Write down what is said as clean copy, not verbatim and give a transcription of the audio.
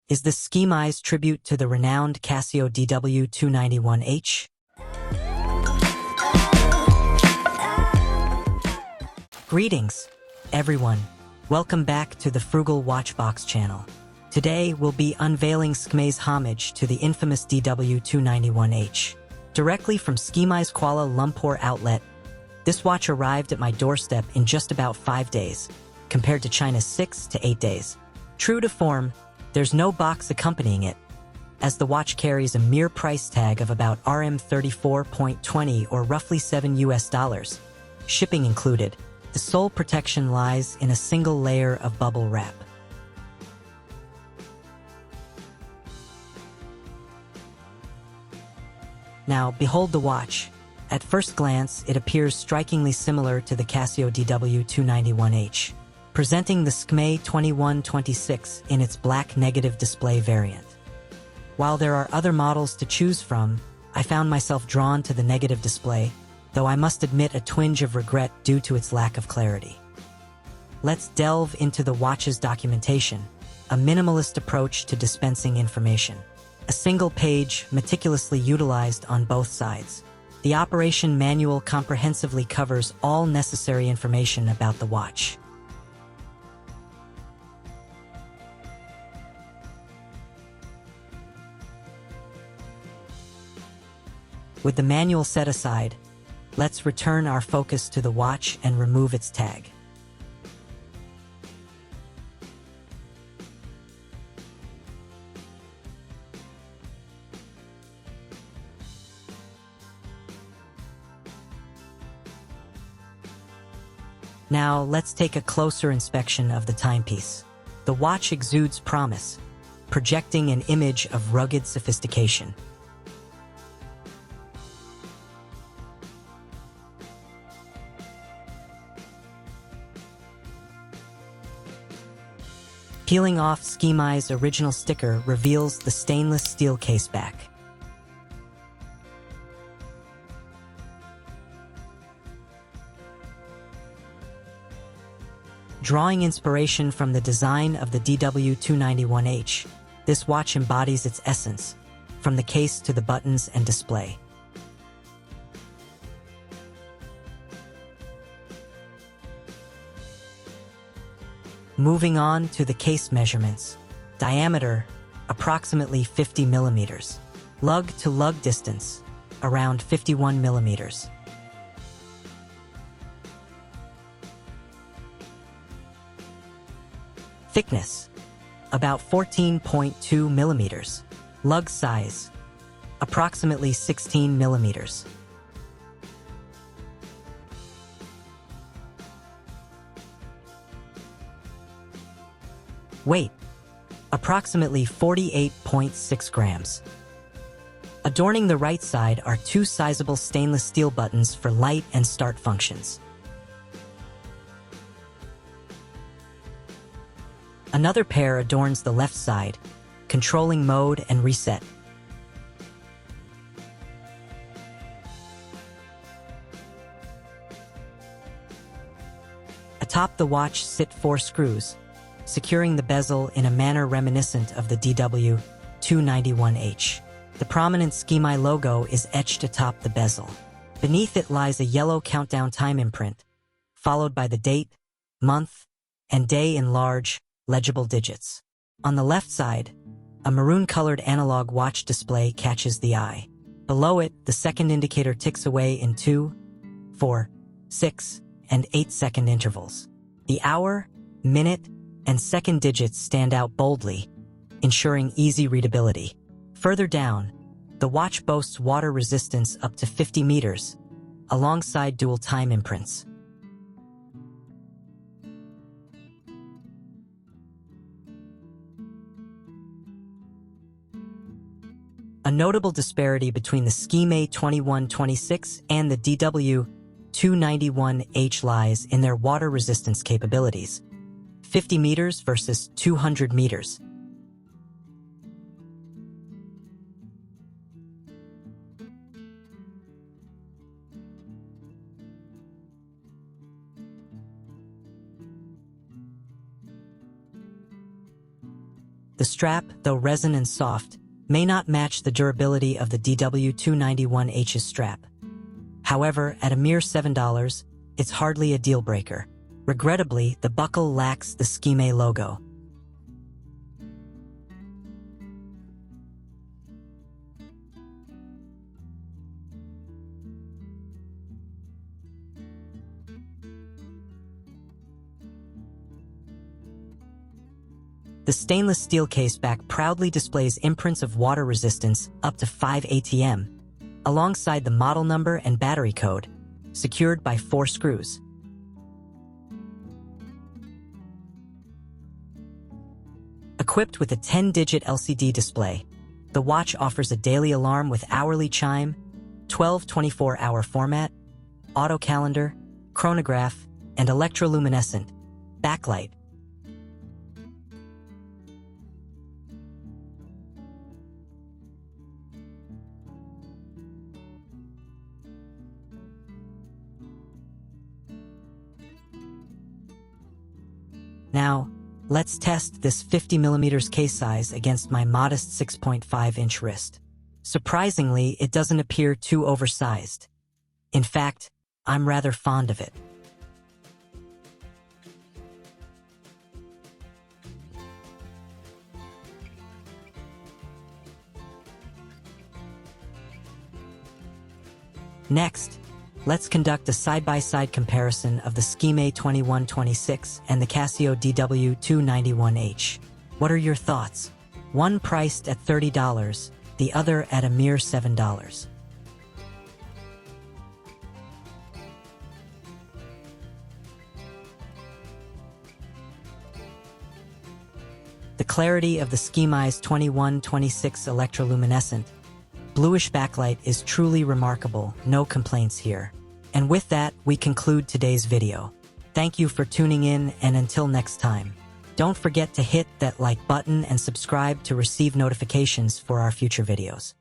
is the Skmei's tribute to the renowned Casio DW291H. Greetings, everyone. Welcome back to the Frugal Watchbox channel. Today, we'll be unveiling Skmei's homage to the infamous DW291H. Directly from Skmei's Kuala Lumpur outlet, this watch arrived at my doorstep in just about 5 days, compared to China's 6 to 8 days. True to form, there's no box accompanying it, as the watch carries a mere price tag of about RM34.20 or roughly $7 US, shipping included. The sole protection lies in a single layer of bubble wrap. Now, behold the watch. At first glance, it appears strikingly similar to the Casio DW291H, presenting the Skmei 2126 in its black negative display variant. While there are other models to choose from, I found myself drawn to the negative display, though I must admit a twinge of regret due to its lack of clarity. Let's delve into the watch's documentation, a minimalist approach to dispensing information. A single page meticulously utilized on both sides. The operation manual comprehensively covers all necessary information about the watch. With the manual set aside, let's return our focus to the watch and remove its tag. Now, let's take a closer inspection of the timepiece. The watch exudes promise, projecting an image of rugged sophistication. Peeling off Skmei's original sticker reveals the stainless steel caseback. Drawing inspiration from the design of the DW291H, this watch embodies its essence, from the case to the buttons and display. Moving on to the case measurements. Diameter, approximately 50 millimeters. Lug to lug distance, around 51 millimeters. Thickness, about 14.2 millimeters. Lug size, approximately 16 millimeters. Weight, approximately 48.6 grams. Adorning the right side are two sizable stainless steel buttons for light and start functions. Another pair adorns the left side, controlling mode and reset. Atop the watch sit 4 screws, securing the bezel in a manner reminiscent of the DW291H. The prominent Skmei logo is etched atop the bezel. Beneath it lies a yellow countdown time imprint, followed by the date, month, and day in large, legible digits. On the left side, a maroon-colored analog watch display catches the eye. Below it, the second indicator ticks away in 2, 4, 6, and 8-second intervals. The hour, minute, and second digits stand out boldly, ensuring easy readability. Further down, the watch boasts water resistance up to 50 meters, alongside dual time imprints. A notable disparity between the Skmei 2126 and the DW291H lies in their water resistance capabilities. 50 meters versus 200 meters. The strap, though resin and soft, may not match the durability of the DW291H's strap. However, at a mere $7, it's hardly a deal-breaker. Regrettably, the buckle lacks the Skmei logo. The stainless steel caseback proudly displays imprints of water resistance up to 5 ATM, alongside the model number and battery code, secured by 4 screws. Equipped with a 10-digit LCD display, the watch offers a daily alarm with hourly chime, 12 24-hour format, auto calendar, chronograph, and electroluminescent backlight. Now, let's test this 50mm case size against my modest 6.5-inch wrist. Surprisingly, it doesn't appear too oversized. In fact, I'm rather fond of it. Next, let's conduct a side-by-side comparison of the Skmei 2126 and the Casio DW291H. What are your thoughts? One priced at $30, the other at a mere $7. The clarity of the Skmei's 2126 electroluminescent bluish backlight is truly remarkable, no complaints here. And with that, we conclude today's video. Thank you for tuning in, and until next time, don't forget to hit that like button and subscribe to receive notifications for our future videos.